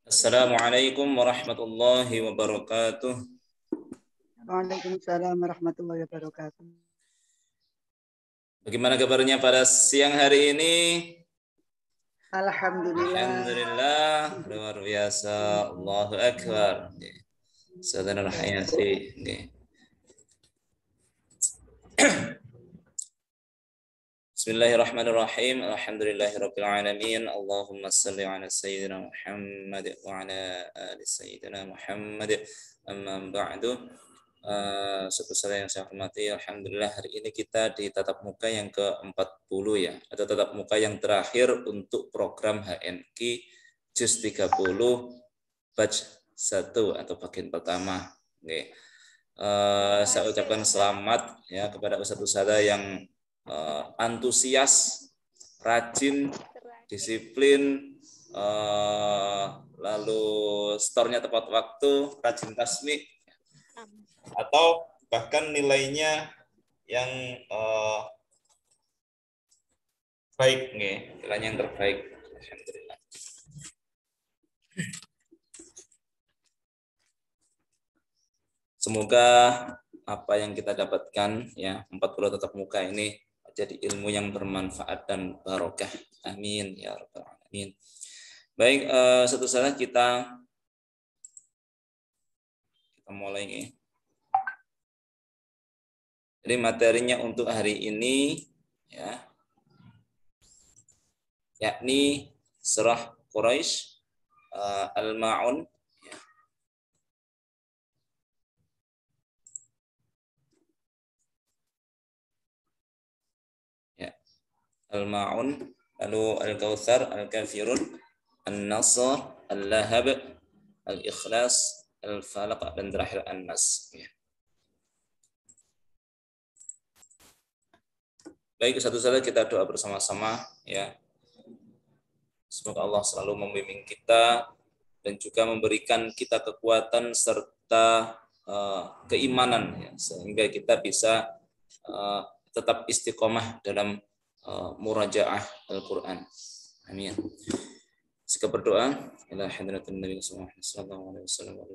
Assalamualaikum warahmatullahi wabarakatuh. Waalaikumsalam warahmatullahi wabarakatuh. Bagaimana kabarnya pada siang hari ini? Alhamdulillah. Alhamdulillah, luar biasa. Allahu Akbar. Saudara Hayati. Bismillahirrahmanirrahim. Alhamdulillahirabbil alamin. Allahumma shalli ala sayyidina Muhammad wa ala ali sayyidina Muhammad. Amma ba'du. Suatu saat yang saya hormati, Alhamdulillah hari ini kita di tatap muka yang ke-40 ya, atau tatap muka yang terakhir untuk program HNQ Juz 30 batch 1 atau bagian pertama. Oke. Saya ucapkan selamat ya kepada ustadz-ustadzah yang antusias, rajin, disiplin, lalu store-nya tepat waktu, rajin tasbih, atau bahkan nilainya yang baik nih, nilainya yang terbaik. Alhamdulillah. Semoga apa yang kita dapatkan ya 40 tatap muka ini jadi ilmu yang bermanfaat dan barokah. Amin ya rabbal alamin. Baik, satu saat kita mulai nih. Jadi materinya untuk hari ini ya, yakni surah Quraisy Al-Ma'un ya. Al-Ma'un, lalu Al-Kautsar, Al-Kafirun, An-Nasr, Al-Lahab, Al-Ikhlas, Al-Falaq, dan terakhir An-Nas ya. Baik, satu-satu kita doa bersama-sama ya. Semoga Allah selalu membimbing kita dan juga memberikan kita kekuatan serta keimanan ya, sehingga kita bisa tetap istiqomah dalam murajaah Al-Qur'an. Amin. Jika berdoa, ila hadratin Nabi sallallahu alaihi wasallam wa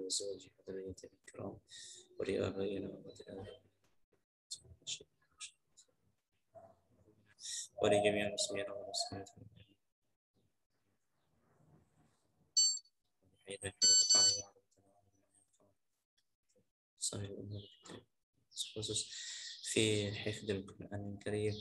ولجميع المسلمين والمسلمات في حفظ القرآن الكريم.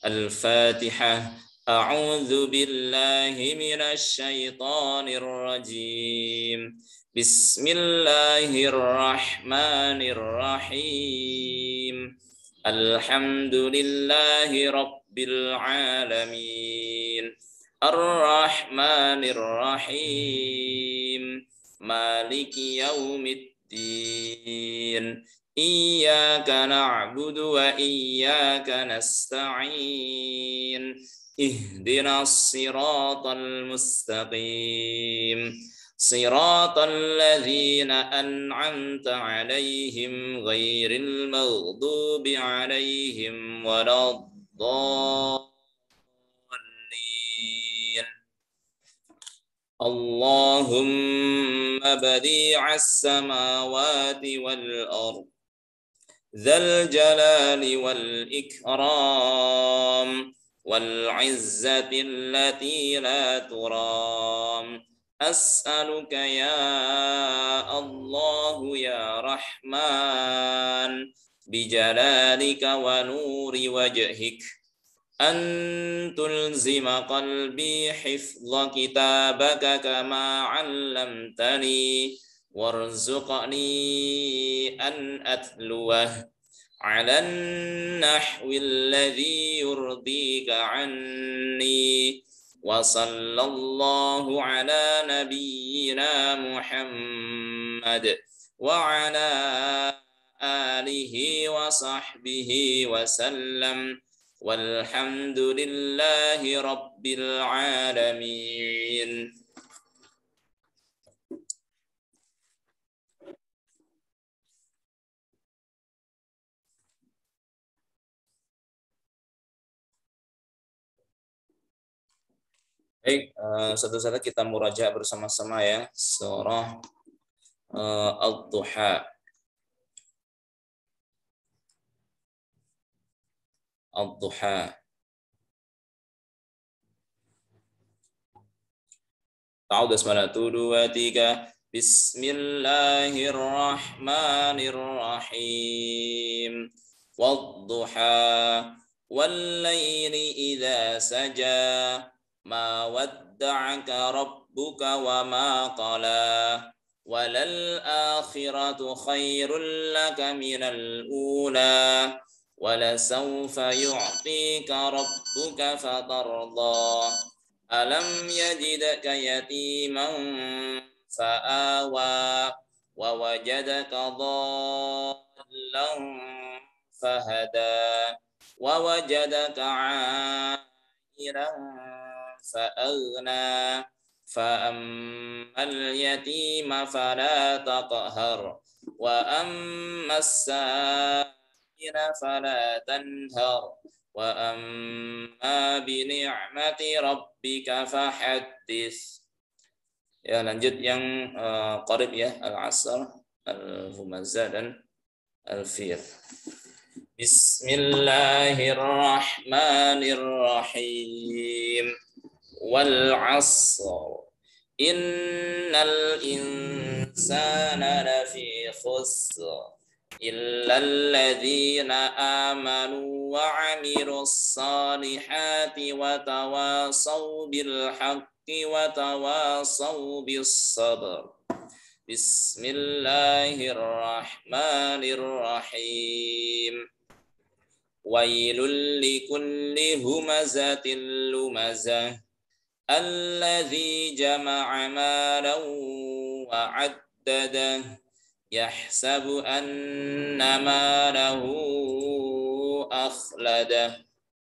الفاتحة. أعوذ بالله من الشيطان الرجيم. بسم الله الرحمن الرحيم. الحمد لله رب العالمين. الرحمن الرحيم. مالك يوم الدين. إياك نعبد وإياك نستعين. اهدنا الصراط المستقيم. صراط الذين أنعمت عليهم غير المغضوب عليهم ولا الضالين. اللهم بديع السماوات والأرض ذا الجلال والإكرام والعزة التي لا ترام. أسألك يا الله يا رحمن بجلالك ونور وجهك أن تلزم قلبي حفظ كتابك كما علمتني وارزقني أن أتلوه على النحو الذي يرضيك عني. وصلى الله على نبينا محمد وعلى آله وصحبه وسلم والحمد لله رب العالمين. Baik, satu-satu kita murajaah bersama-sama ya surah Ad-Duha. Ad-Duha. Ta'awud bismillah 1 2 3. Bismillahirrahmanirrahim. Wad-duha wal-laili idza saja ma wadda'aka rabbuka wa ma qala walal akhiratu khairul laka minal ula walasawfa yu'tika rabbuka fatarda. Alam yajidka yatiman fa'awa wa wajadaka dhallan fahada wa wajadaka 'airan fa'aghna fa'ammal yatima fala taqhar wa ammas sa'ila fala tanhar wa amma bi ni'mati rabbika fahaddits. Ya, lanjut yang qarib ya, al-'asr, al-humazzah dan al-fil. Bismillahirrahmanirrahim. Wal 'asr. Innal insana lafi khusr. Illal ladzina amanu wa 'amilus salihati wa tawasaw bil haqqi wa tawasaw bis sabr. Bismillahirrahmanirrahim. Wailul likulli humazatil lumazah alladzi jama'a malan wa 'addadah yahsabu anna malahu akhladah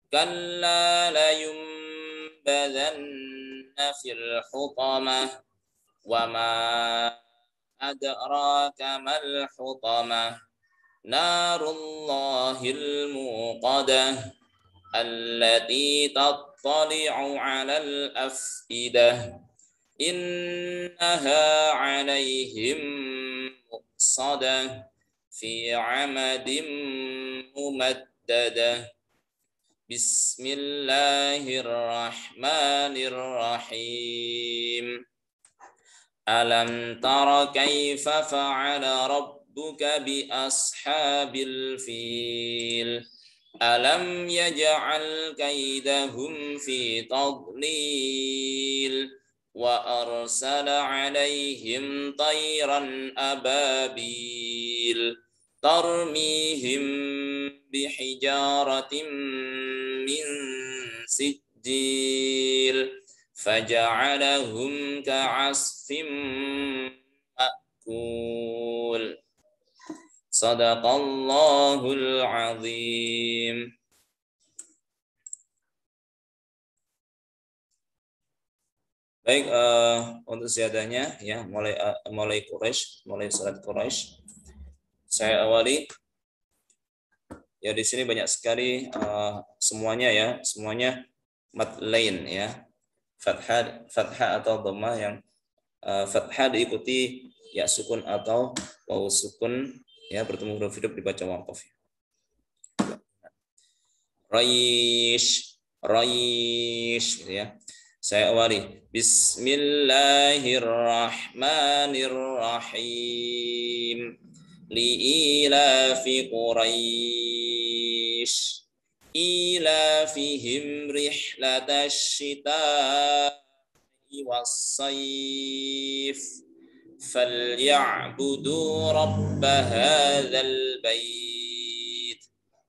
kalla la yunbadanna fil hutamah wa ma adraka mal hutamah narullahil muqadah allati tattali'u 'alal afidah innaha 'alaihim muqsadah fi 'amadin mumaddadah. Bismillahirrahmanirrahim. Alam tara kaifa fa'ala rabbuka bi ashabil fil. Alam yaj'al kaidahum fi tadlil wa arsala 'alaihim tayran ababil tarmihim bihijaratin min sijil faja'alahum ka'asfin ma'kul. Sadaqallahul azim. Baik, untuk ziyadahnya ya mulai Quraisy, mulai surat Quraisy. Saya awali. Ya di sini banyak sekali semuanya mad lain ya. Fathah atau dhammah yang fathah diikuti ya sukun atau waw sukun ya bertemu huruf hidup dibaca waqaf. Raish gitu ya. Saya awali. Bismillahirrahmanirrahim. Li'ilafi Quraisy. Ilafihim rihlatash shita'i was-sayf. Falya'budu rabb hadzal bait.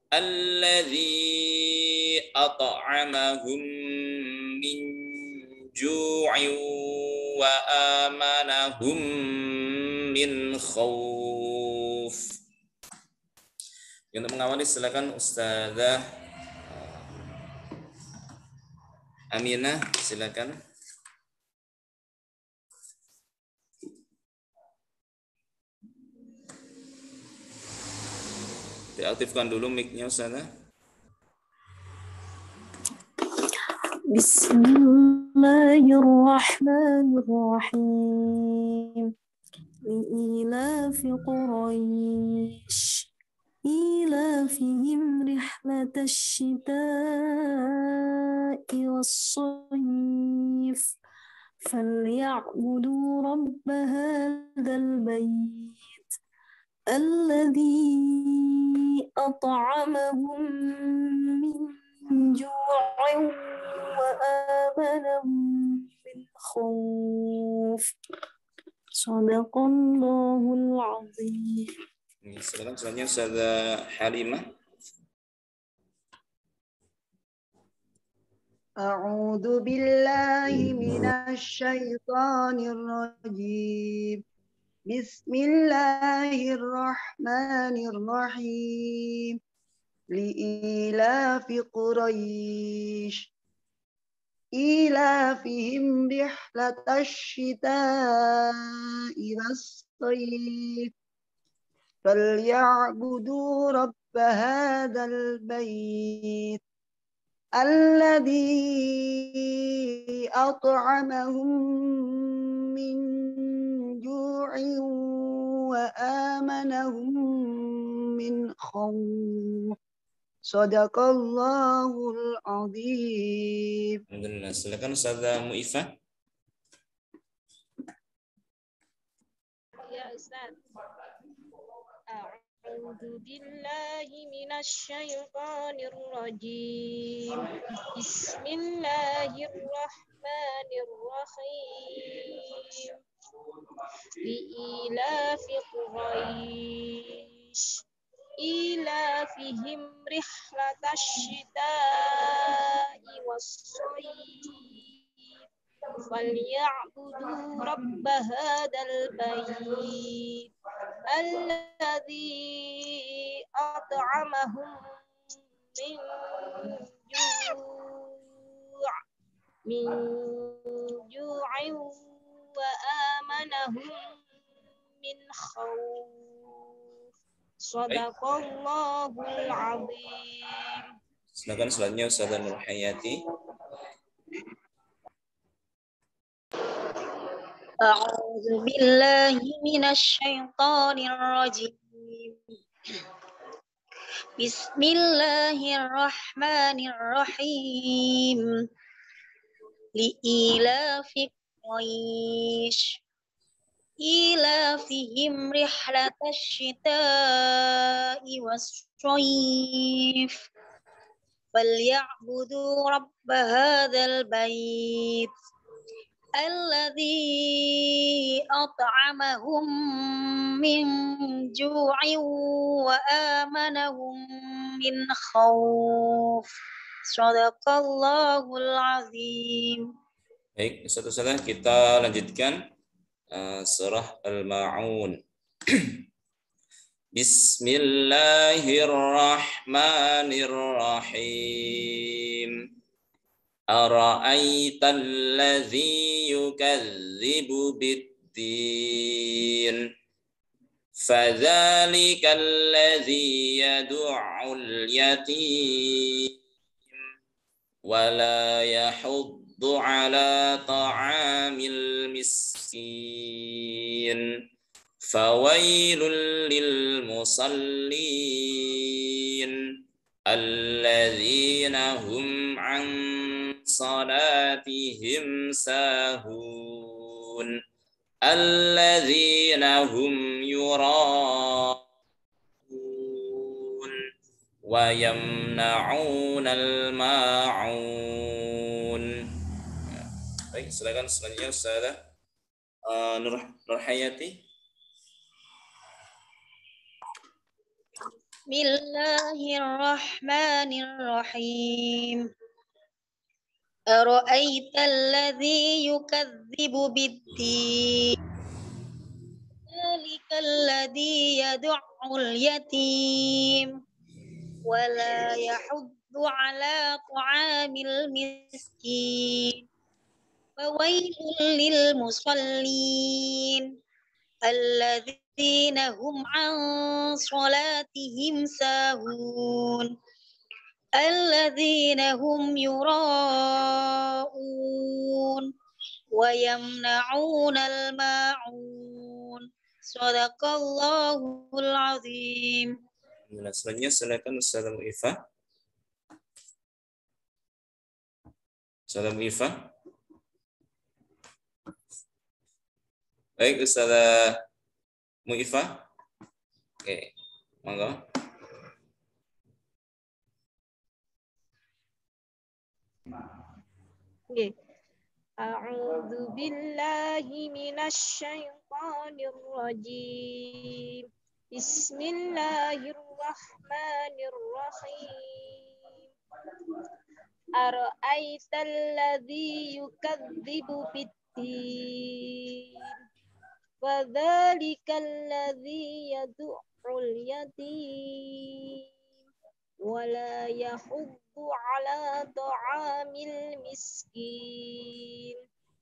Alladzi at'amahum min ju'in wa amanahum min khauf. Untuk mengawali silakan Ustazah Aminah, silakan. Diaktifkan dulu mic-nya Ustazah. Bismillah. الله الرحمن الرحيم لإيلاف قريش إيلافهم رحلة الشتاء والصيف فليعبدوا رب هذا البيت الذي أطعمهم من جوع وآمنهم من خوف صدق الله العظيم. Silakan selanjutnya Ustazah Halimah. أعوذ بالله من الشيطان الرجيم بسم الله الرحمن الرحيم لإيلاف قريش إيلافهم رحلة الشتاء والصيف فليعبدوا رب هذا البيت الذي أطعمهم من جوع وآمنهم من خوف صدق الله العظيم. Alhamdulillah. Silakan Ustazah Mu'ifah. Ya Ustaz. A'udzu billahi minasyaitonir rajim. Bismillahirrahmanirrahim. Li'ilafi Quraisy إيلافهم رحلة الشتاء والصيف فليعبدوا رب هذا البيت الذي أطعمهم من جوع وآمنهم من خوف Shadaqallahul azim. Silakan selanjutnya Ustazah Nur Hayati. A'udzu billahi minasy syaithanir rajim. Bismillahirrahmanirrahim. Li'ilafi Quraisy إيلافهم رحلة الشتاء والصيف فليعبدوا رب هذا البيت الذي أطعمهم من جوع وآمنهم من خوف صدق الله العظيم. Baik, satu-satu kita lanjutkan surah Al-Ma'un. Bismillahirrahmanirrahim. Ara'aita alladhi yukadzibu bid-din. Fadzalika alladhi yad'ul yatim wa la yahuddu على طعام المسكين فويل للمصلين الذين هم عن صلاتهم ساهون الذين هم يراءون ويمنعون الماعون. Baik, silakan selanjutnya Ustazah Nur Hayati. Bismillahirrahmanirrahim. Ara'aita alladhi yukadzibu bid-din. Dzalika alladhi yad'ul yatim wa la yahuddu ala ta'amil miskin. Fawailul lil musallin alladzina hum an salatihim sahun alladzina hum yura'un ويمنعون الماعون صدق الله العظيم. Selanjutnya silakan Ustaz Mu'ifah. Ustaz Mu'ifah. Baik Ustaz Mu'ifah. Oke, monggo. Oke. A'udzu billahi minasy syaithanir rajim. Bismillahirrahmanirrahim. Ara'aital ladzi yukadzibu bid-din. Fadzalikal ladzi yad'ul yatim wa la yahuddu 'ala ta'amil miskin.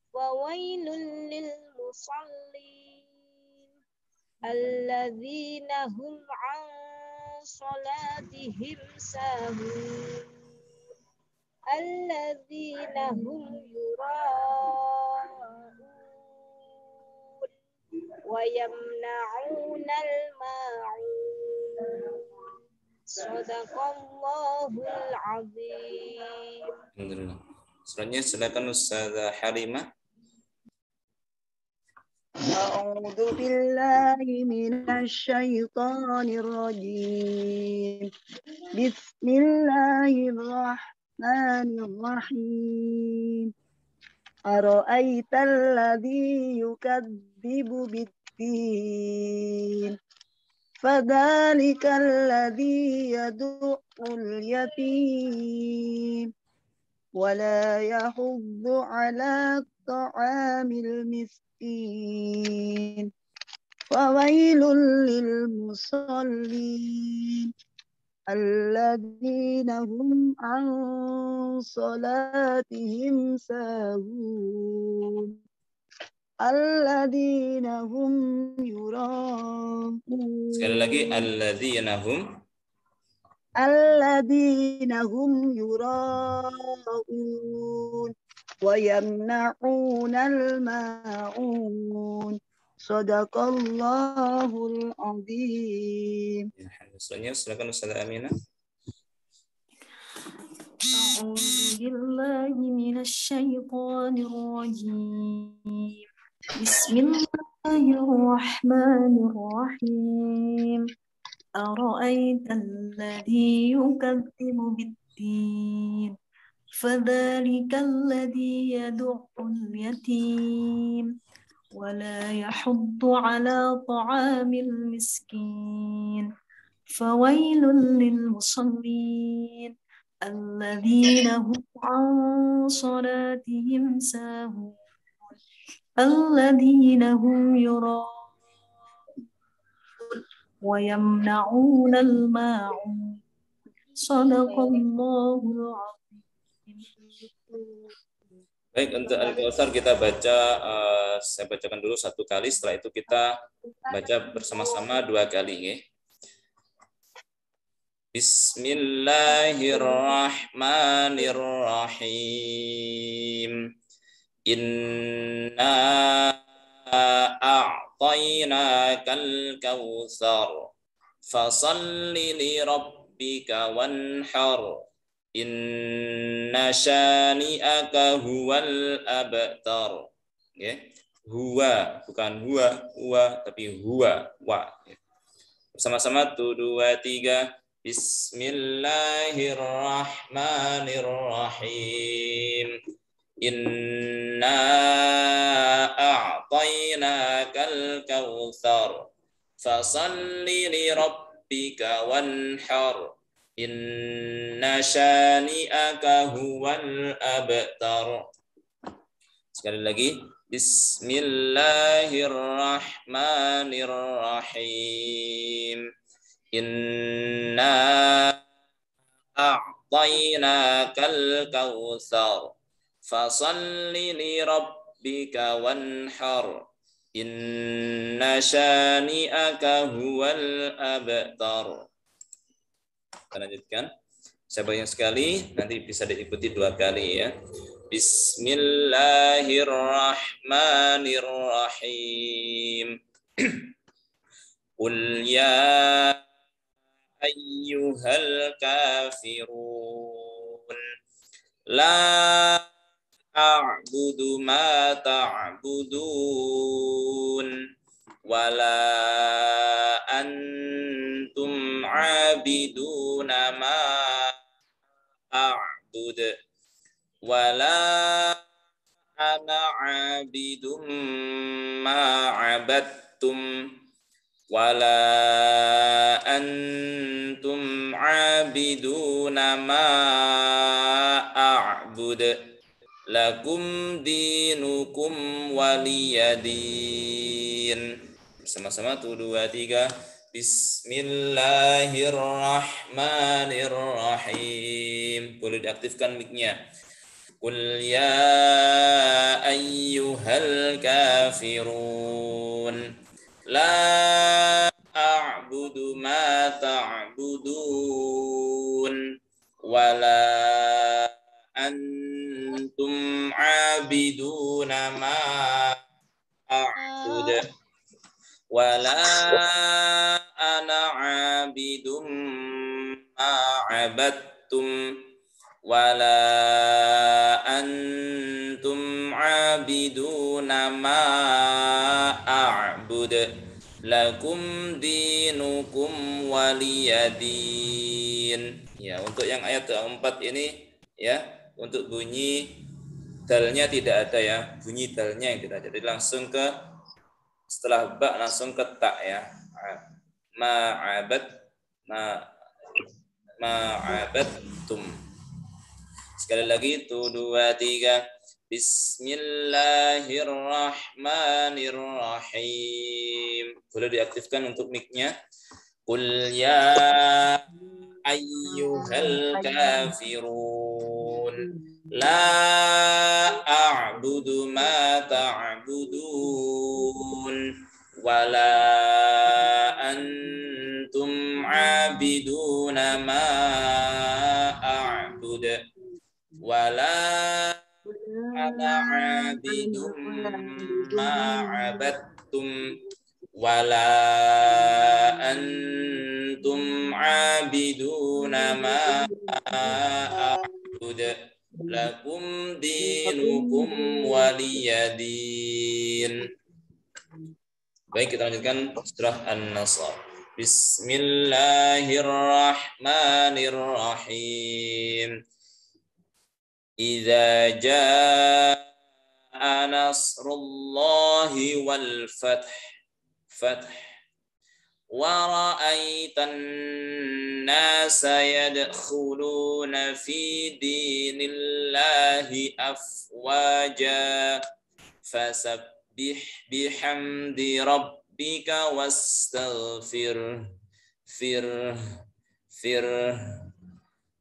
Fawailul lil musallin alladzina hum 'an salatihim sahun. Alladzina hum yura'un wa yamna'unal ma'un. Shadaqallahul azim. Alhamdulillah. Selanjutnya silakan Ustaz Halimah. أعوذ بالله من الشيطان الرجيم بسم الله الرحمن الرحيم أرأيت الذي يكذب بالدين فذلك الذي يدع اليتيم ولا يحض على طعام المسكين فويل للمصلين الذين هم عن صلاتهم ساهون الذين هم يراءون. Sekali lagi, الذين هم يراءون ويمنعون الماعون صدق الله العظيم. Selanjutnya silakan Ustaz Aminah. أعوذ بالله من الشيطان الرجيم بسم الله الرحمن الرحيم أرأيت الذي يكذب بالدين فذلك الذي يدع اليتيم ولا يحض على طعام المسكين فويل للمصلين الذين هم عن صلاتهم ساهون الذين هم يراءون ويمنعون الماعون صدق الله العظيم. Baik, untuk Al-Kautsar kita baca, saya bacakan dulu satu kali, setelah itu kita baca bersama-sama dua kali. Ya. Bismillahirrahmanirrahim. Inna a'tainakal kautsar fasalli li rabbika wanhar inna syani'aka huwal abtar. Ya. Huwa, bukan huwa tapi huwa, wa. Ya. Bersama-sama 1 2 3. Bismillahirrahmanirrahim. Inna a'tainakal kautsar fasalli li rabbika wanhar inna syani'aka huwal abtar. Sekali lagi, Bismillahirrahmanirrahim. Inna a'tainakal kautsar fasalli li rabbika wanhar inna syani'aka huwal abtar. Kita lanjutkan. Saya banyak sekali, nanti bisa diikuti 2 kali ya. Bismillahirrahmanirrahim. Qul ya ayyuhal kafirun la a'budu ma ta'budun wala antum 'abiduna ma a'bud wala ana 'abidum ma 'abadtum wala antum 'abiduna ma a'bud lakum dinukum waliyadin. Bersama-sama 1, 2, 3. Bismillahirrahmanirrahim. Boleh diaktifkan mic-nya. Qul ya ayyuhal kafirun la a'budu ma ta'budun wala antum 'abiduna ma a'bud wala ana 'abidum ma 'abadtum wala antum 'abiduna ma a'bud lakum dinukum waliyadin. Ya, untuk yang ayat 4 ini ya, untuk bunyi dalnya tidak ada ya, bunyi dalnya yang tidak ada. Jadi langsung ke setelah ba langsung ke ta ya. Ma'abadtum. Sekali lagi 1, 2, 3. Bismillahirrahmanirrahim. Boleh diaktifkan untuk mic-nya. Qul ya ayyuhal kafirun la a'budu ma ta'budun wala antum 'abiduna ma a'bud wala ana 'abidum ma 'abadtum wala antum 'abiduna ma a'bud lakum dinukum waliyadin. Baik, kita lanjutkan surah An-Nasr. Bismillahirrahmanirrahim. Idza jaa nasrullahi wal fath wa ra'aitan nasa yadkhuluna fi dinillahi afwaja fasabbih bihamdi rabbika wastaghfir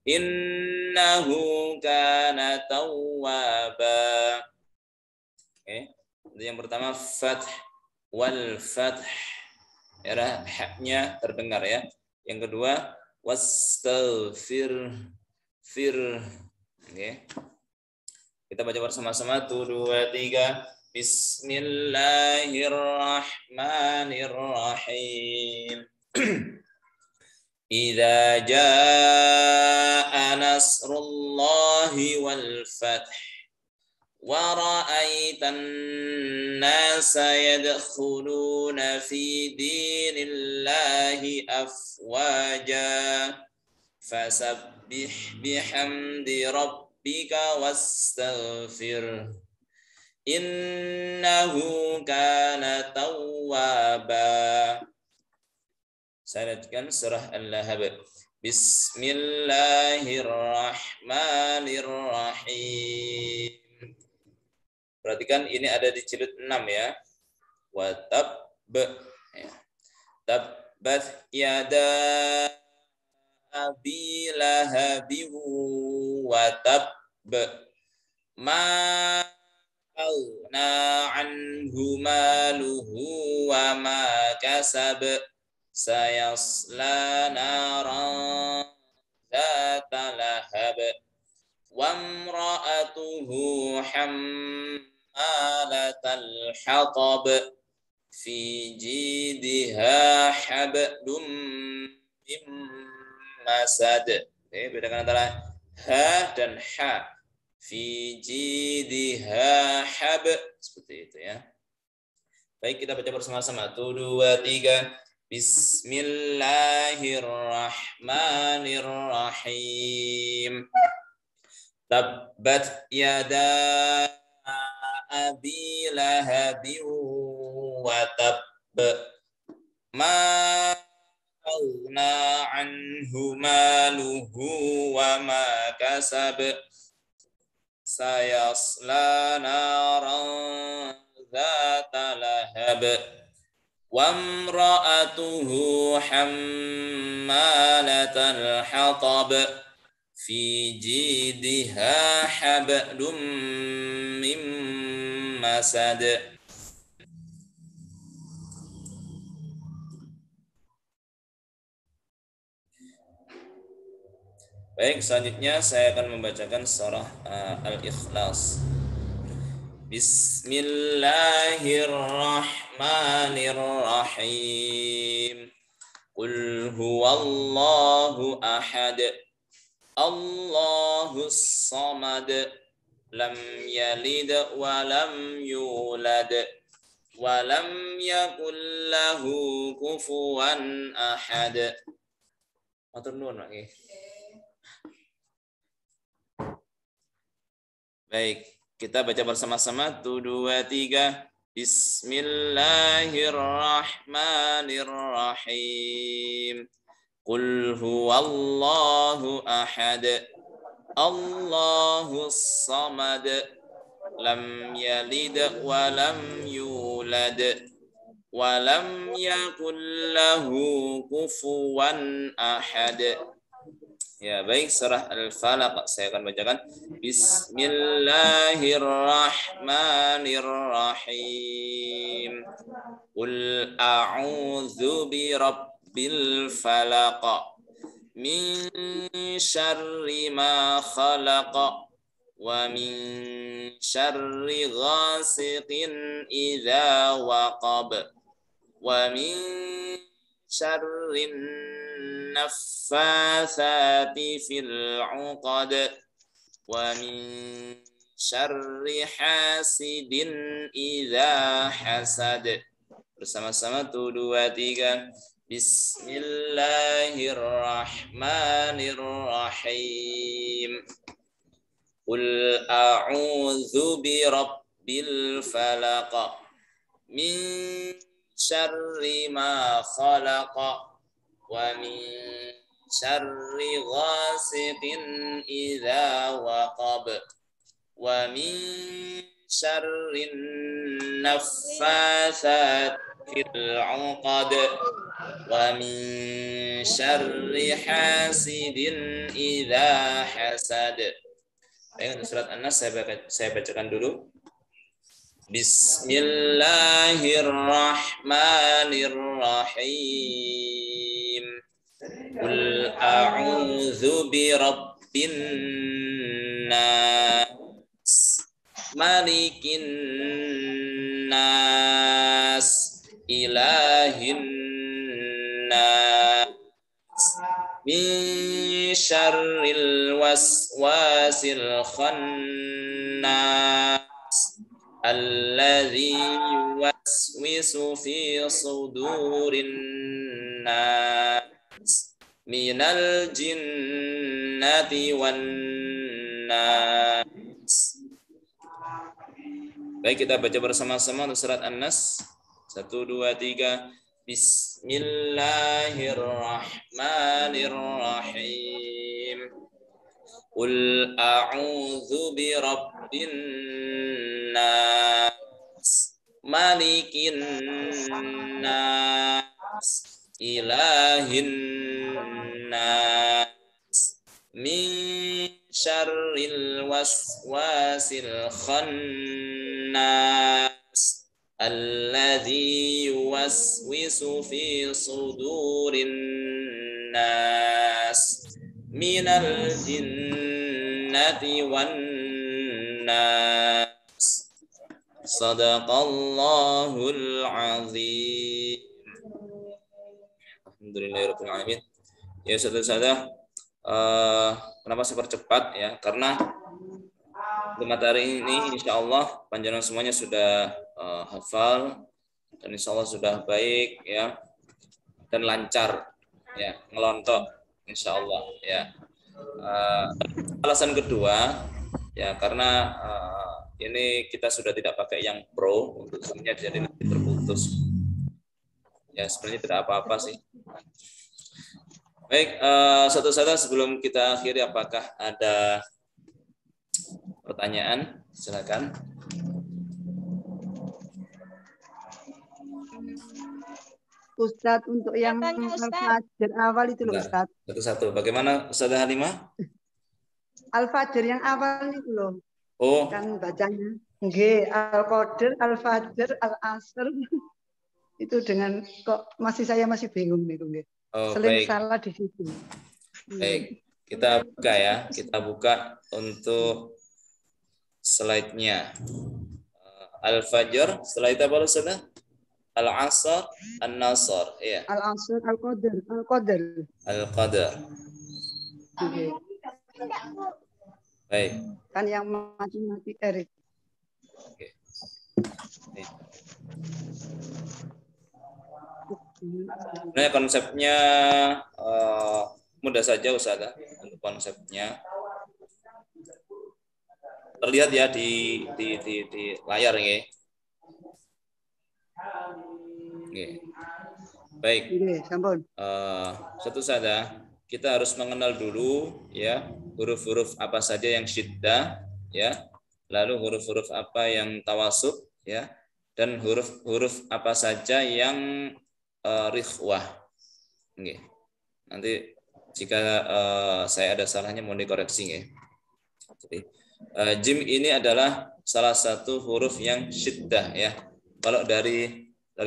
innahu kana tawwaba. Oke, yang pertama fath wal fath, era haknya terdengar ya. Yang kedua wastaghfir Oke. Kita baca bersama-sama 1, 2, 3. Bismillahirrahmanirrahim. Idza jaa nasrullahi wal fath wa ra'aitan nasa yadkhuluna fi dinillahi afwaja fasabbih bihamdi rabbika wastaghfir innahu kana tawwaba. Saya lanjutkan surah Al-Lahab. Bismillahirrahmanirrahim. Perhatikan ini ada di jilid 6 ya. Wa tabbat yada abi lahabin wa tabb ma aghna anhu maluhu wa ma kasab sayasla naran dzata lahab Wamra'atuhu hammalatal hatab fi jidha hablum min masad. Oke, bedakan antara ha dan ha. Fi jidha hab, seperti itu ya. Baik, kita baca bersama-sama. 1, 2, 3. Bismillahirrahmanirrahim. Tabbat yada abi lahabin wa tab. Ma aghna anhu maluhu wa ma kasab. Sayasla naran dzata lahab. Wamra'atuhu hammalatal hatab fi jidha hablum min masad. Baik, selanjutnya saya akan membacakan surah Al-Ikhlas. Bismillahirrahmanirrahim. Qul huwallahu ahad. Allahus samad. Lam yalid wa lam yulad. Wa lam yakul lahu kufuwan ahad. Matur nuwun, Pak. Baik, kita baca bersama-sama. 1, 2, 3. Bismillahirrahmanirrahim. Qul huwallahu ahad. Allahus samad. Lam yalid wa lam yulad. Wa lam yakul lahu kufuwan ahad. Ya, baik, surah Al-Falaq saya akan bacakan. Bismillahirrahmanirrahim. Qul a'udzu birabbil falaq min syarri ma khalaq wa min syarri ghasiqin idza waqab wa min syarrin naffatsati fil 'uqad wa min syarri hasidin idza hasad. Bersama-sama 1, 2, 3. Bismillahirrahmanirrahim. Qul a'udzu birabbil falaq min syarri ma khalaq wa min syarri ghasiqin idza waqab wa min syarrin naffatsati fil 'uqad wa min syarri hasidin idza hasad. Baik, surat An-Nas saya bacakan dulu. Bismillahirrahmanirrahim. Qul a'udzu birabbin nas, malikin nas, ilahin nas, min syarril waswasil khannas, alladzi yuwaswisu fi sudurin nas, minal jinnati wan nas. Baik, kita baca bersama-sama untuk surat An-Nas. 1, 2, 3. Bismillahirrahmanirrahim. Qul a'udzu birabbin nas, malikin nas, ilahin nas, min syarril waswasil khannas, alladzi yuwaswisu fi sudurin nas, minal jinnati jinnati wan nas. Sadaqallahul azim. Alhamdulillahirabbil alamin. Ya saudara-saudara, kenapa saya percepat ya? Karena di materi ini insya Allah panjenengan semuanya sudah hafal dan insya Allah sudah baik ya dan lancar ya, ngelontok insya Allah ya. Alasan kedua ya karena ini kita sudah tidak pakai yang pro untuk zoomnya jadi nanti terputus ya, sebenarnya tidak apa-apa sih. Baik, satu-satu sebelum kita akhiri, apakah ada pertanyaan? Silakan. Ustadz, untuk yang Tanya, Ustadz. Al-Fajr awal itu loh Ustadz. Satu-satu. Bagaimana Ustazah Halimah? Al-Fajr yang awal itu loh. Oh, Kan bacanya. Nggih, Al-Qadr, Al-Fajr, Al-Asr. Itu dengan kok saya masih bingung nih, nggih. oh Sering baik. salah di situ. Baik. Kita buka ya. Kita buka untuk slide-nya. Al-Fajr, setelah itu apa Ustazah? Al-Asr, An-Nasr, iya. Al-Asr, Al-Qadr, Al-Qadr. Al-Qadar. Nggih. Baik. Kan yang mati-mati Erik. Oke. Baik. Sebenarnya konsepnya mudah saja Ustazah untuk konsepnya. Terlihat ya di layar ya. Oke. Baik. Nggih, sampun. Satu saja kita harus mengenal dulu ya huruf-huruf apa saja yang syiddah ya, lalu huruf-huruf apa yang tawasud ya, dan huruf-huruf apa saja yang rikhwah. Oke. Nanti jika saya ada salahnya mohon dikoreksi ya. Jadi jim ini adalah salah satu huruf yang syiddah ya. Kalau dari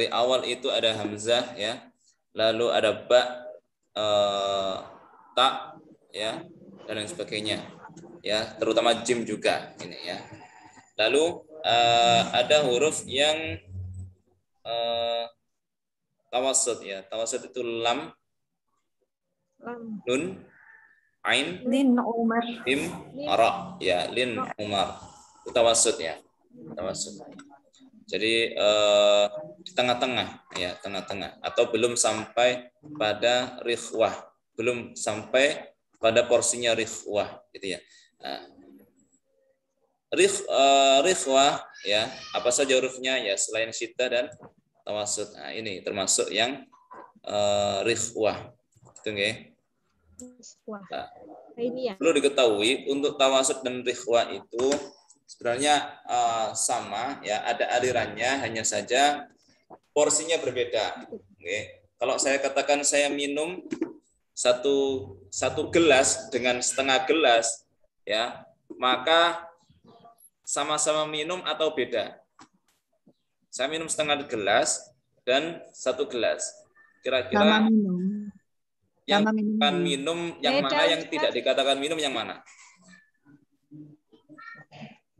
awal itu ada hamzah ya, lalu ada ba, ta ya, dan lain sebagainya ya, terutama jim juga ini ya. Lalu ada huruf yang tawasud ya. Tawasud itu lam, nun, ain, Lin Umar. mim, ra ya, lin umar. Itu tawasud ya. Tawasud. Jadi di tengah-tengah ya, tengah-tengah atau belum sampai pada rikhwah, belum sampai pada porsinya rikhwah gitu ya. Nah, rikhwah ya, apa saja hurufnya ya selain syiddah dan tawasud. Nah, ini termasuk yang rikhwah. Gitu nggih. Wah, Nah, ini ya. perlu diketahui untuk tawasud dan rikhwah itu sebenarnya sama ya, ada alirannya, hanya saja porsinya berbeda. Oke. Kalau saya katakan saya minum satu gelas dengan setengah gelas ya, maka sama-sama minum atau beda? Saya minum setengah gelas dan satu gelas. Kira-kira Sama minum. yang Sama minum. bukan minum yang Beda, mana, yang Ustaz. tidak dikatakan minum yang mana?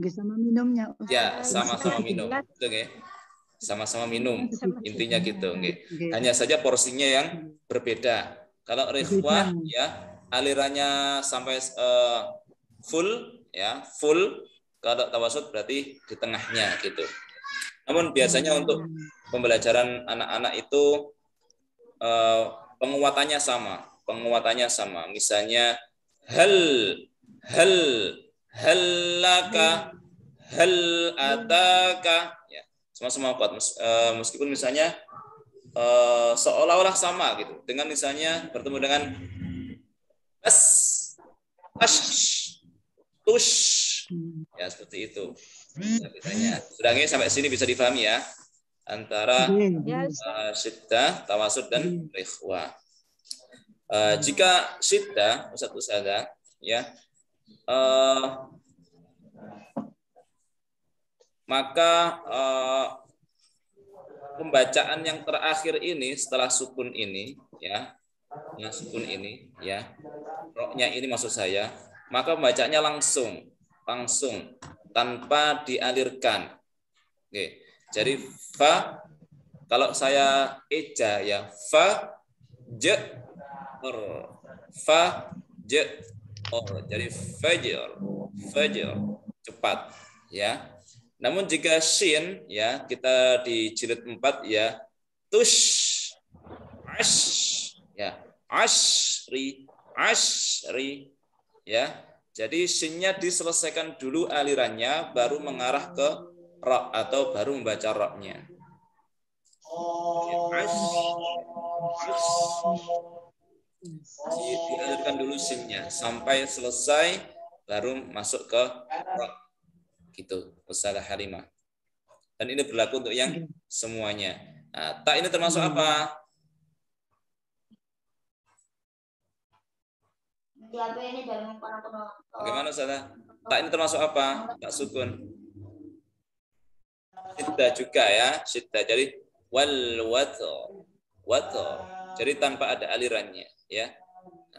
Nggih, sama minumnya. Ya, Ustaz. sama-sama minum. Gelas. Betul nggih? Sama-sama minum. Sama- Intinya gitu, nggih. Nggih. Hanya saja porsinya yang berbeda. Kalau rikhwah ya alirannya sampai full ya, full. Kalau tawasud berarti di tengahnya gitu. Namun biasanya untuk pembelajaran anak-anak itu penguatannya sama. Misalnya hallaka, hal ataka ya, sama-sama kuat meskipun misalnya seolah-olah sama gitu, dengan misalnya bertemu dengan tush ya, seperti itu. Misalnya sudah ini sampai sini bisa difahami ya, antara Ya, syiddah, tawasud dan rikhwah. Jika syiddah Ustaz ya, maka pembacaan yang terakhir ini setelah sukun ini ya, sukun ini ya, roknya ini maksud saya maka bacanya langsung tanpa dialirkan. Oke. Jadi fa, kalau saya eja ya fa j or, fa j or, jadi fajr cepat ya. Namun jika shin ya, kita di jilid 4 ya tush ash ya ashri ya. Jadi shinnya diselesaikan dulu alirannya, baru mengarah ke ra atau baru membaca ra-nya. Dialirkan dulu shinnya sampai selesai, baru masuk ke ra. Gitu, Ustazah Halimah. Dan ini berlaku untuk yang semuanya. Nah, tak ini termasuk apa? Bagaimana Ustazah? Tak ini termasuk apa? Tak sukun. Syiddah juga ya, syiddah. Jadi wal wathor. Jadi tanpa ada alirannya ya.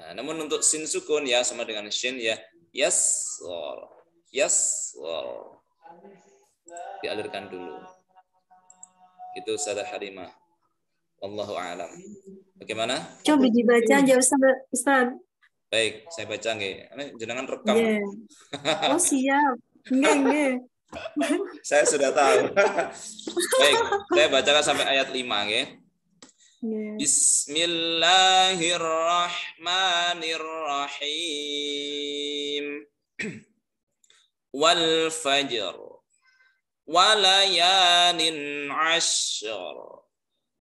Nah, namun untuk sin sukun ya sama dengan shin ya, yasor. Dialirkan dulu. Itu Ustazah Halimah. Wallahu a'lam. Bagaimana? Coba dibaca aja Ustaz. Baik, saya baca nggih. Ini jenengan rekam. Yeah. Oh siap. Nggih. Saya sudah tahu. Baik, saya bacakan sampai ayat 5 nggih. Yeah. Bismillahirrahmanirrahim. Wal fajr wa layalin 'ashr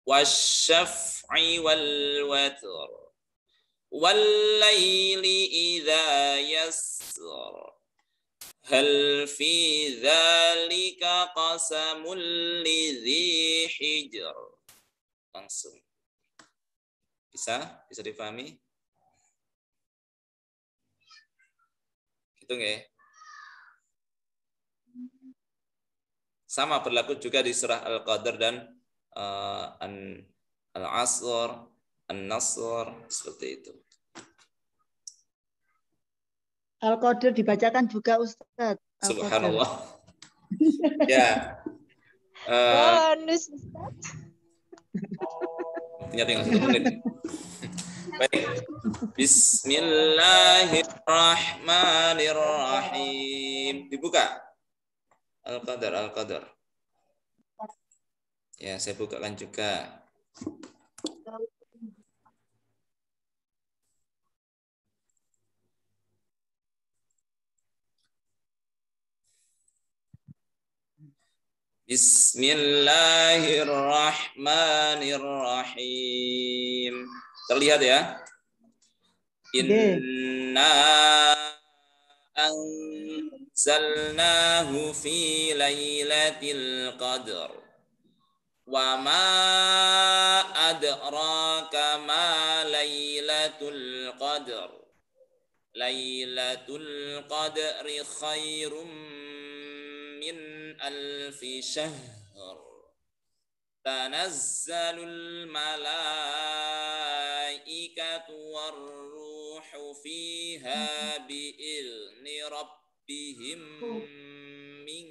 wasyaf'i wal wathr wal laili idza yasr hal fi dzalika qasamul lidzi hijr. Langsung bisa difahami gitu nggih? Sama berlaku juga di surah Al-Qadr dan Al-Asr, An-Nasr, seperti itu. Al-Qadr dibacakan juga Ustaz. Subhanallah. Ya. Bonus Ustaz. Waktunya tinggal 1 menit. Baik. Bismillahirrahmanirrahim. Dibuka. Al-Qadr. Ya, saya bukakan juga. Bismillahirrahmanirrahim. Terlihat ya? Inna anzalnahu fi lailatul qadr. Wa ma adraka ma lailatul qadr. Lailatul qadri khairum min alfi syahr. Tanazzalul malaikatu warruhu fiha bi'izni rabbihim min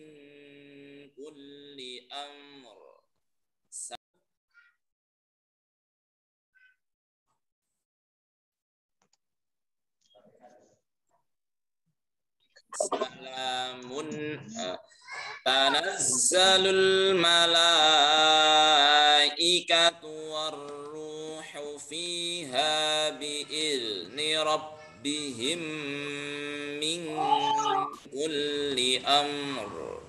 kulli amr. Salamun tanazzalul malaikatu warruhu fiha bi'izni rabbihim min kulli amr.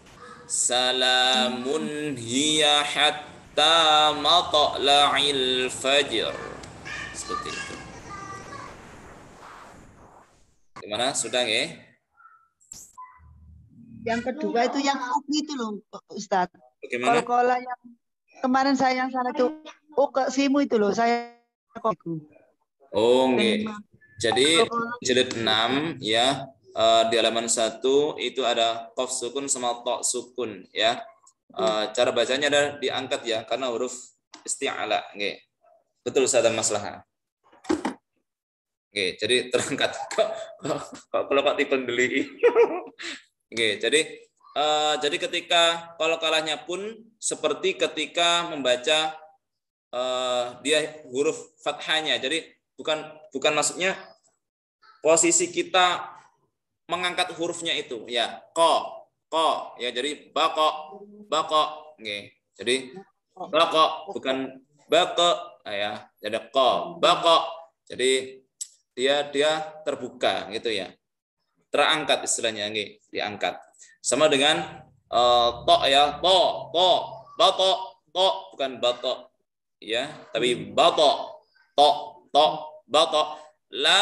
Salamun hiya hatta matla'il fajr. Seperti itu. Gimana? Sudah nggih? Yang kedua itu yang itu loh Ustaz. Bagaimana? Kol-kola yang kemarin saya yang sana itu simu itu loh saya. Oh nggih. Jadi jilid 6 ya, di halaman 1 itu ada qaf sukun sama ta sukun ya. Cara bacanya ada diangkat ya karena huruf isti'ala nggih. Betul Ustaz Maslahah. Oke, jadi terangkat kok kalau kok tipe deli. Oke, jadi ketika kalau kalahnya pun seperti ketika membaca dia huruf fathahnya. Jadi bukan maksudnya posisi kita mengangkat hurufnya itu ya ko ya, jadi bako oke. Jadi bako bukan bako ya, jadi ko bako. Jadi dia terbuka gitu ya, terangkat istilahnya, diangkat. Sama dengan to ya, bato bukan bato ya, tapi bato bato. La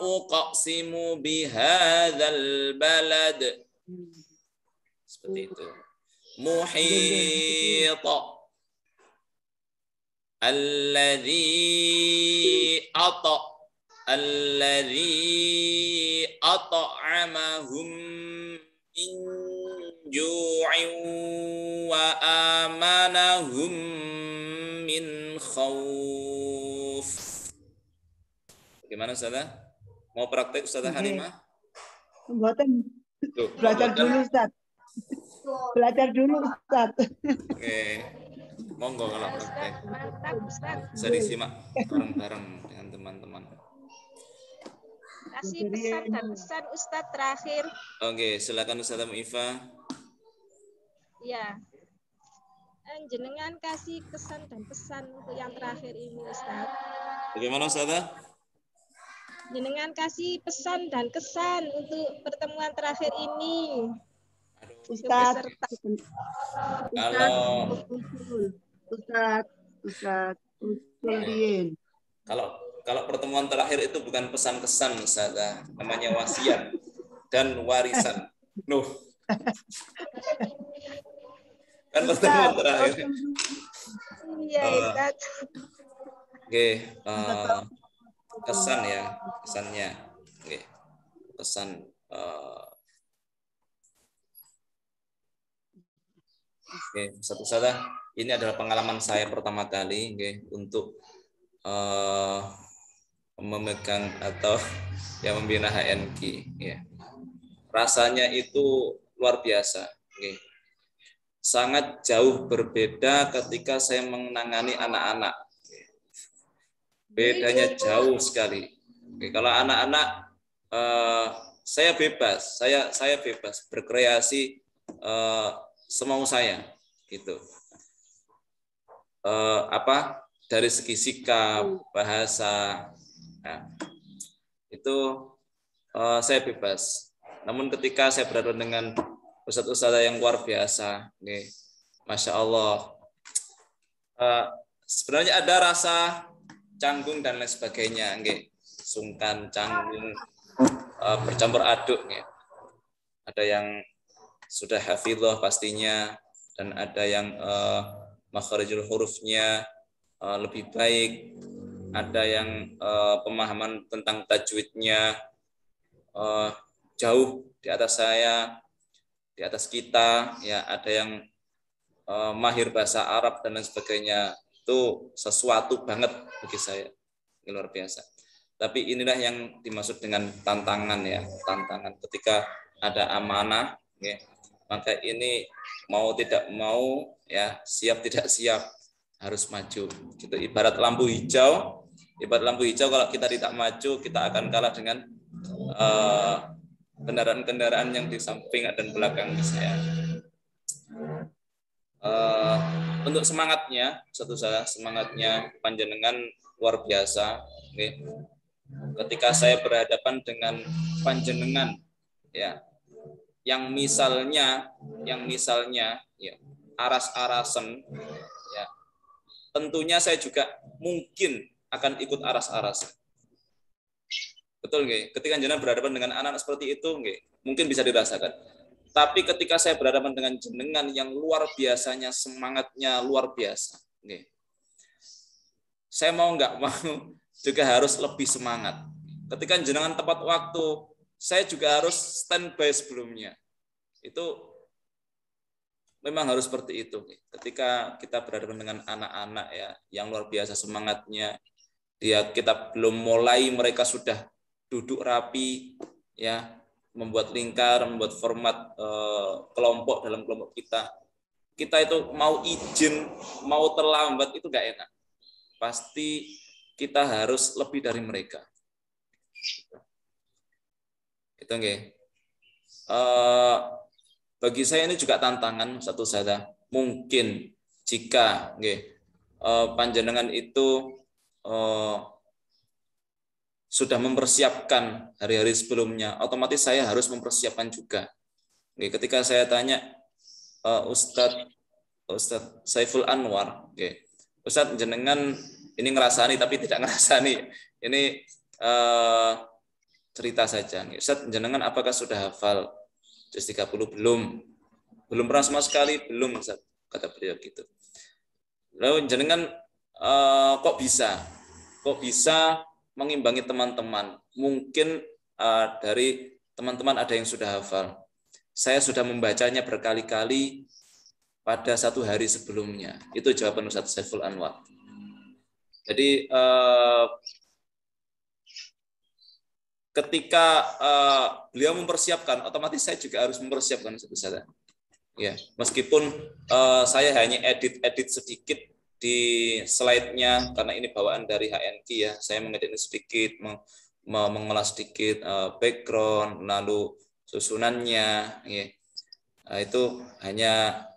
uqsimu bihadzal balad, seperti itu. Muhita alladzi at'amahum min ju'in wa amanahum min khauf. Bagaimana Ustazah? Mau praktek Ustazah Halimah? Mboten. Belajar dulu Ustaz. Belajar dulu Ustaz. Oke. Monggo kalau praktek. Mantap Ustaz. Bisa disimak bareng-bareng dengan teman-teman. Kasih pesan dan pesan Ustaz terakhir. Oke, silakan Ustazah Muifa. Ya. Jenengan kasih kesan dan pesan untuk yang terakhir ini Ustaz. Bagaimana Ustazah? Jenengan kasih pesan dan kesan untuk pertemuan terakhir ini. Ustaz. Kalau Ustaz Usulin. Kalau pertemuan terakhir itu bukan pesan kesan Ustazah, namanya wasiat dan warisan. Nuh. Kan pertemuan terakhir. Iya, Ustaz. Oke, kesan ya, kesannya. Oke. Pesan oke, satu saja. Ini adalah pengalaman saya pertama kali untuk memegang atau yang membina HNQ ya. Rasanya itu luar biasa. Sangat jauh berbeda ketika saya menangani anak-anak. Bedanya jauh sekali. Kalau anak-anak saya bebas, saya bebas berkreasi semau saya gitu. Dari segi sikap, bahasa, nah, itu saya bebas. Namun ketika saya berada dengan ustadz-ustadz yang luar biasa, Masya Allah, sebenarnya ada rasa canggung dan lain sebagainya, sungkan, canggung, bercampur aduk. Ada yang sudah hafidhah pastinya, dan ada yang makharijul hurufnya lebih baik, ada yang pemahaman tentang tajwidnya jauh di atas saya, di atas kita, ya ada yang mahir bahasa Arab dan lain sebagainya. Itu sesuatu banget bagi saya, luar biasa. Tapi inilah yang dimaksud dengan tantangan ya, tantangan ketika ada amanah, ya, maka ini mau tidak mau ya, siap tidak siap harus maju. Gitu. Ibarat lampu hijau kalau kita tidak maju, kita akan kalah dengan kendaraan-kendaraan yang di samping dan belakang saya. Untuk semangatnya, semangatnya panjenengan luar biasa. Okay. Ketika saya berhadapan dengan panjenengan, ya, yang misalnya ya, aras-arasan, ya, tentunya saya juga mungkin akan ikut aras-arasan. Betul nggih? Ketika jenengan berhadapan dengan anak seperti itu, nggih, mungkin bisa dirasakan. Tapi ketika saya berhadapan dengan jenengan yang luar biasanya semangatnya luar biasa, nggih, saya mau nggak mau juga harus lebih semangat. Ketika jenengan tepat waktu, saya juga harus standby sebelumnya. Itu memang harus seperti itu. Ketika kita berhadapan dengan anak-anak ya yang luar biasa semangatnya, kita belum mulai mereka sudah duduk rapi ya, membuat lingkar, membuat format kelompok dalam kelompok kita. Kita itu mau izin, mau terlambat itu nggak enak. Pasti kita harus lebih dari mereka. Itu nggih. Bagi saya ini juga tantangan satu saja. Mungkin jika panjenengan itu sudah mempersiapkan hari-hari sebelumnya, otomatis saya harus mempersiapkan juga. Ketika saya tanya Ustadz Saiful Anwar, Ustadz jenengan ini ngerasani tapi tidak ngerasani. Ini cerita saja. Ustadz jenengan apakah sudah hafal juz 30? Belum pernah sama sekali, belum Ustadz, kata beliau gitu. Lalu jenengan kok bisa mengimbangi teman-teman? Mungkin dari teman-teman ada yang sudah hafal. Saya sudah membacanya berkali-kali pada satu hari sebelumnya. Itu jawaban Ustadz Saiful Anwar. Jadi ketika beliau mempersiapkan, otomatis saya juga harus mempersiapkan saudara. Ya, meskipun saya hanya edit sedikit di slide-nya karena ini bawaan dari HNQ ya. Saya mengedit sedikit, mengolah sedikit background, lalu susunannya. Ya. Itu hanya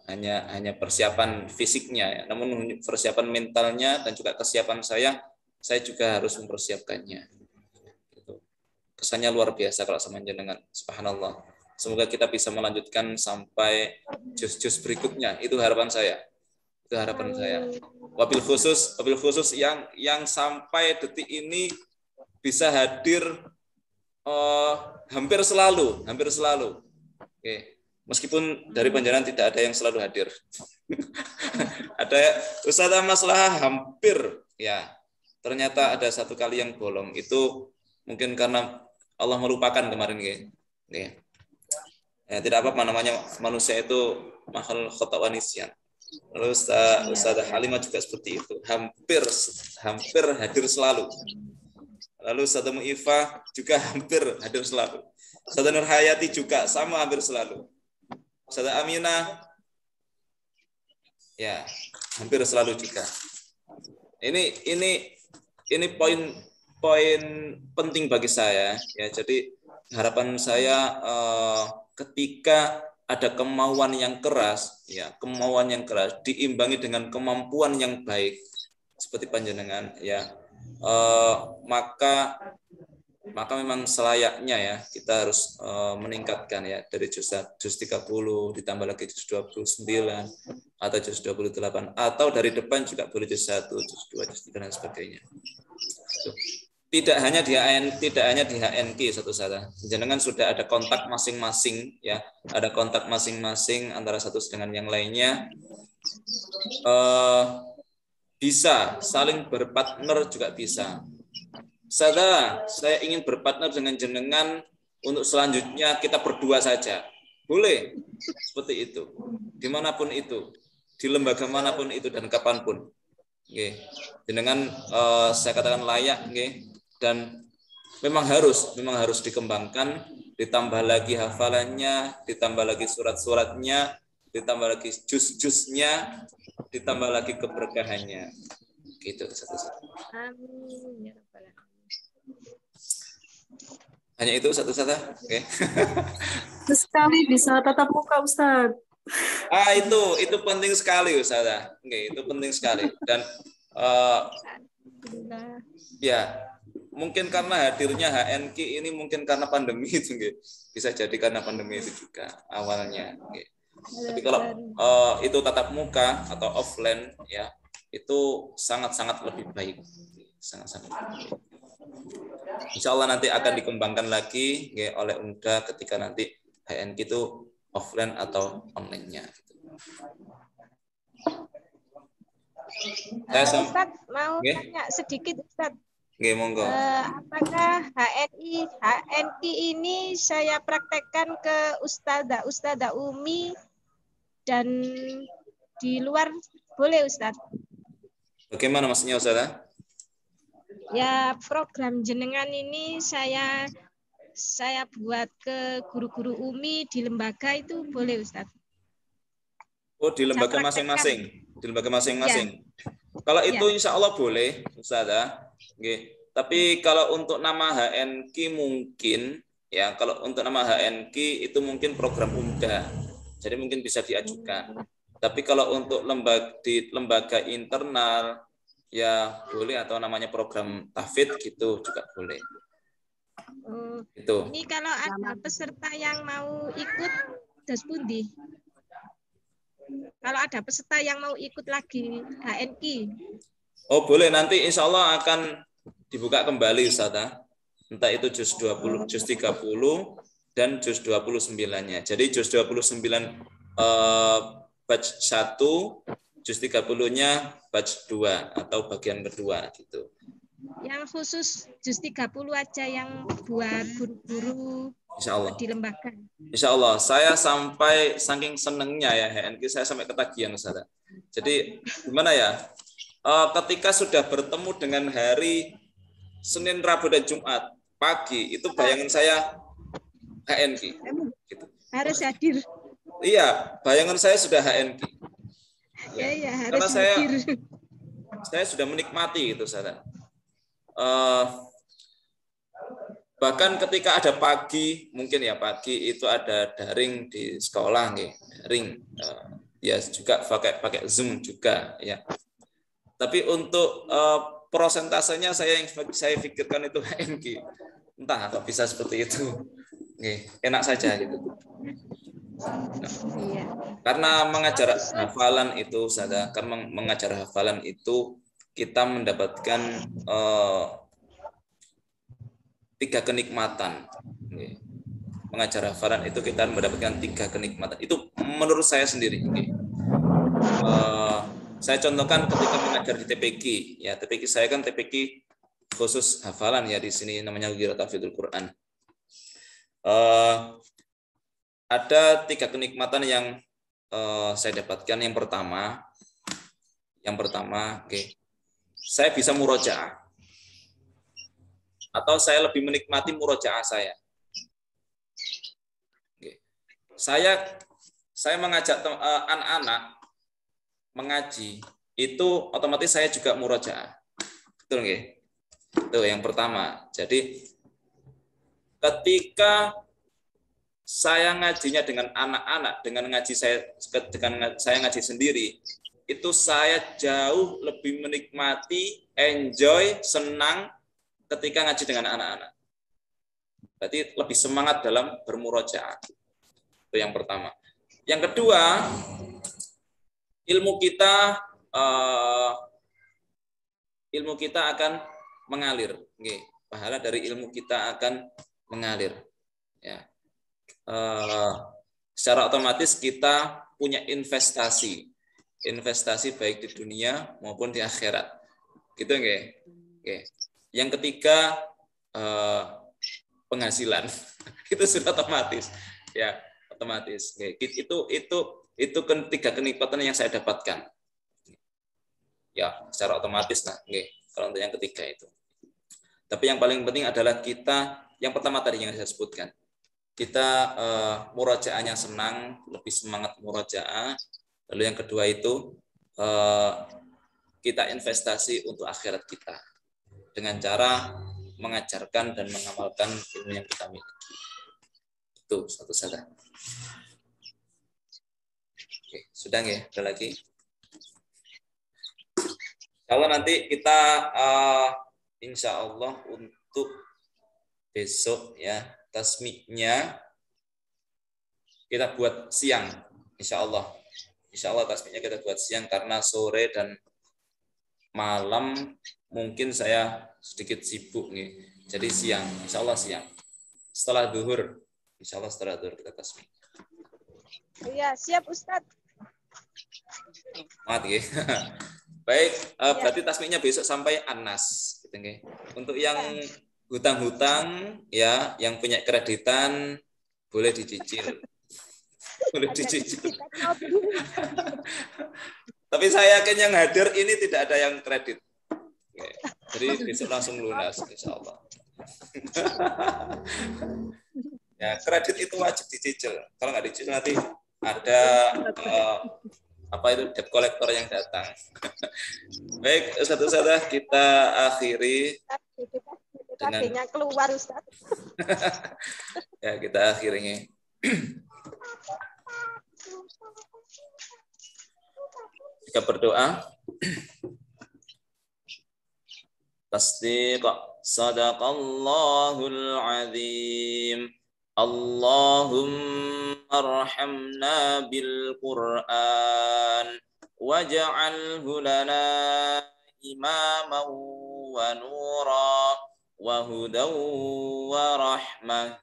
persiapan fisiknya ya. Namun persiapan mentalnya dan juga kesiapan saya juga harus mempersiapkannya. Kesannya luar biasa kalau sama jenengan, subhanallah. Semoga kita bisa melanjutkan sampai juz-juz berikutnya. Itu harapan saya. Wabil khusus yang sampai detik ini bisa hadir hampir selalu. Oke. Meskipun dari panjenengan tidak ada yang selalu hadir. Ada Ustaz Maslahah hampir ya. Ternyata ada satu kali yang bolong. Itu mungkin karena Allah melupakan kemarin ya. Tidak apa-apa, namanya manusia itu mahal khata wa nisyan. Lalu Ustazah Halimah juga seperti itu, hampir hadir selalu. Lalu Ustazah Mu'ifah juga hampir hadir selalu. Ustazah Nurhayati juga sama hampir selalu. Ustazah Aminah ya hampir selalu juga. Ini poin penting bagi saya ya. Jadi harapan saya ketika ada kemauan yang keras diimbangi dengan kemampuan yang baik seperti panjenengan ya, maka memang selayaknya ya kita harus meningkatkan ya dari juz 30 ditambah lagi juz 29 atau juz 28 atau dari depan juga boleh juz 1, juz 2, juz 3 dan sebagainya. Tidak hanya di HNQ satu saja. Jenengan sudah ada kontak masing-masing ya, ada kontak masing-masing antara satu dengan yang lainnya. Bisa saling berpartner juga bisa. Saya ingin berpartner dengan jenengan untuk selanjutnya kita berdua saja. Boleh seperti itu. Dimanapun itu, di lembaga manapun itu dan kapanpun. Oke. Jenengan saya katakan layak, oke. Dan memang harus dikembangkan, ditambah lagi hafalannya, ditambah lagi surat-suratnya, ditambah lagi juz-juznya, ditambah lagi keberkahannya. Gitu satu-satu. Amin ya rabbal alamin. Hanya itu satu-satu. Oke. Sekali bisa tatap muka Ustaz. Itu penting sekali Ustazah. Oke, itu penting sekali. Dan ya mungkin karena hadirnya HNQ ini mungkin karena pandemi itu, bisa jadi karena pandemi itu juga awalnya. Tapi kalau itu tatap muka atau offline ya itu sangat-sangat lebih baik, sangat-sangat lebih baik. Insya Allah nanti akan dikembangkan lagi oleh UNDA ketika nanti HNQ itu offline atau online-nya. Ustaz mau tanya sedikit Ustaz. Monggo. Apakah HNQ ini saya praktekkan ke Ustazah Umi dan di luar boleh Ustaz. Bagaimana maksudnya Ustazah? Ya, program jenengan ini saya buat ke guru-guru UMI di lembaga itu boleh Ustaz. Oh, di lembaga Saya praktekkan. masing-masing. Di lembaga masing-masing. Ya. Kalau Ya. itu insya Allah boleh, Ustazah. Oke. Tapi kalau untuk nama HNQ mungkin, ya kalau untuk nama HNQ itu mungkin program umda. Jadi mungkin bisa diajukan. Tapi kalau untuk di lembaga internal, ya boleh, atau namanya program tahfidz gitu juga boleh. Itu. Ini kalau ada peserta yang mau ikut Daspundi. Kalau ada peserta yang mau ikut lagi HNQ. Oh boleh, nanti insya Allah akan dibuka kembali Ustazah. Entah itu juz 20, juz 30, dan juz 29-nya. Jadi juz 29 batch 1, juz 30-nya batch 2 atau bagian kedua gitu. Yang khusus juz 30 aja yang buat guru-guru Insya Allah. di lembaga. Insya Allah. Saya sampai saking senengnya ya HNQ, saya sampai ketagihan Ustazah. Jadi gimana ya? Ketika sudah bertemu dengan hari Senin, Rabu, dan Jumat pagi, itu bayangan saya HNQ. Gitu. Harus hadir. Iya, bayangan saya sudah HNQ. Ya, harus Karena hadir. saya sudah menikmati itu Ustazah. Bahkan ketika ada pagi, mungkin ya pagi itu ada daring di sekolah nih, daring. Ya juga pakai Zoom juga ya. Tapi untuk prosentasenya saya pikirkan itu HNQ. Entah kok bisa seperti itu. Nih, enak saja gitu. Iya. Karena mengajar hafalan itu, karena mengajar hafalan itu kita mendapatkan 3 kenikmatan. Mengajar hafalan itu kita mendapatkan 3 kenikmatan. Itu menurut saya sendiri. Saya contohkan ketika mengajar di TPQ. Ya, TPQ saya kan TPQ khusus hafalan ya, di sini namanya Ghirah Tahfidzul Quran. Ada 3 kenikmatan yang saya dapatkan. Yang pertama, saya bisa murojaah. Atau saya lebih menikmati murojaah saya. Saya mengajak anak-anak mengaji, itu otomatis saya juga murojaah. Betul nggih? Itu yang pertama. Jadi ketika saya ngajinya dengan anak-anak, dengan saya ngaji sendiri, itu saya jauh lebih menikmati, enjoy, senang ketika ngaji dengan anak-anak. Berarti lebih semangat dalam bermurojaah. Itu yang pertama. Yang kedua, ilmu kita akan mengalir. Pahala dari ilmu kita akan mengalir. Ya. Secara otomatis kita punya investasi baik di dunia maupun di akhirat. Gitu nggih? Yang ketiga, penghasilan. Itu sudah otomatis. Ya, otomatis. Itu 3 kenikmatan yang saya dapatkan. Ya, secara otomatis lah. Kalau untuk yang ketiga itu. Tapi yang paling penting adalah kita, yang pertama tadi yang saya sebutkan, kita murojaahnya senang, lebih semangat murojaah. Lalu yang kedua itu kita investasi untuk akhirat kita dengan cara mengajarkan dan mengamalkan ilmu yang kita miliki. Itu satu saja. Oke, sudah nggih? Ada lagi? Kalau nanti kita insya Allah untuk besok ya, tasmiknya kita buat siang, insya Allah. Insya Allah tasmiknya kita buat siang karena sore dan malam mungkin saya sedikit sibuk nih. Jadi siang, insya Allah siang. Setelah zuhur, insya Allah setelah zuhur kita tasmik. Iya, siap Ustadz. Mati. Baik, berarti tasmiknya besok sampai Anas. Gitu, untuk yang hutang-hutang ya, yang punya kreditan boleh dicicil. Boleh dicicil. Tapi saya yakin yang hadir ini tidak ada yang kredit. Oke. Jadi besok langsung lunas, insya Allah. Ya, kredit itu wajib dicicil. Kalau nggak dicicil nanti ada apa itu debt collector yang datang. Baik, Ustaz, kita akhiri dengan keluar Ustaz. Ya, kita akhiri. Kita berdoa. Tasdiq sadaqallahul azim. Allahumma arhamna bil Qur'an waj'alhu lana imaman wa nura wa hudaw wa rahmah.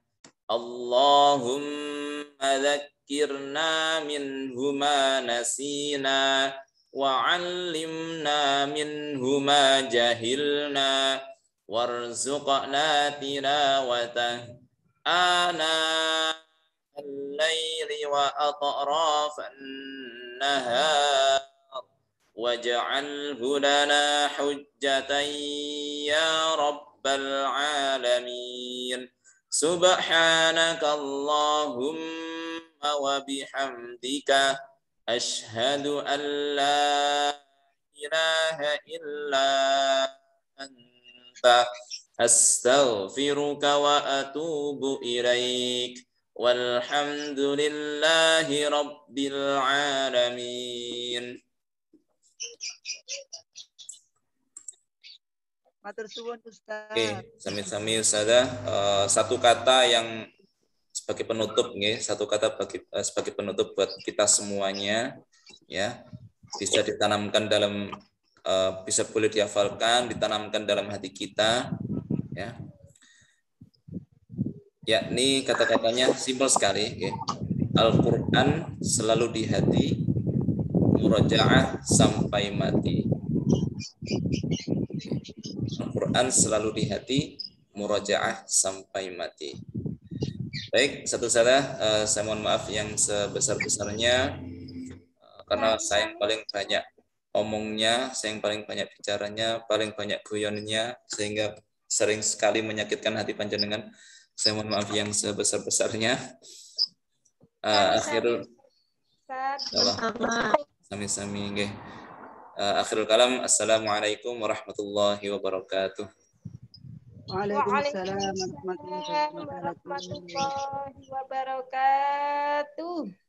Allahumma dhakkirna minhu ma nasina wa 'allimna minhu ma jahilna warzuqna tilawatah ana al-laili wa atrafan nahar waj'alhu lana hujjatan ya rabbal alamin. Subhanaka Allahumma wa bihamdika ashhadu an la ilaha illa anta astaghfiruka wa atubu ilaik. Walhamdulillahi rabbil alamin. Matur suwun Ustaz. Oke, sami-sami Ustazah. Satu kata yang sebagai penutup, satu kata sebagai penutup buat kita semuanya, ya, bisa ditanamkan dalam, bisa boleh dihafalkan, ditanamkan dalam hati kita, ya. Yakni kata-katanya simpel sekali, ya. Al-Quran selalu di hati, murajaah sampai mati. Al-Quran selalu di hati, murajaah sampai mati. Baik, saya mohon maaf yang sebesar-besarnya karena saya yang paling banyak omongnya, saya yang paling banyak bicaranya, paling banyak guyonnya, sehingga sering sekali menyakitkan hati panjenengan. Saya mohon maaf yang sebesar-besarnya. Akhirul sami-sami nggih. Akhirul kalam, assalamualaikum warahmatullahi wabarakatuh. Waalaikumsalam warahmatullahi wabarakatuh. Warahmatullahi wabarakatuh.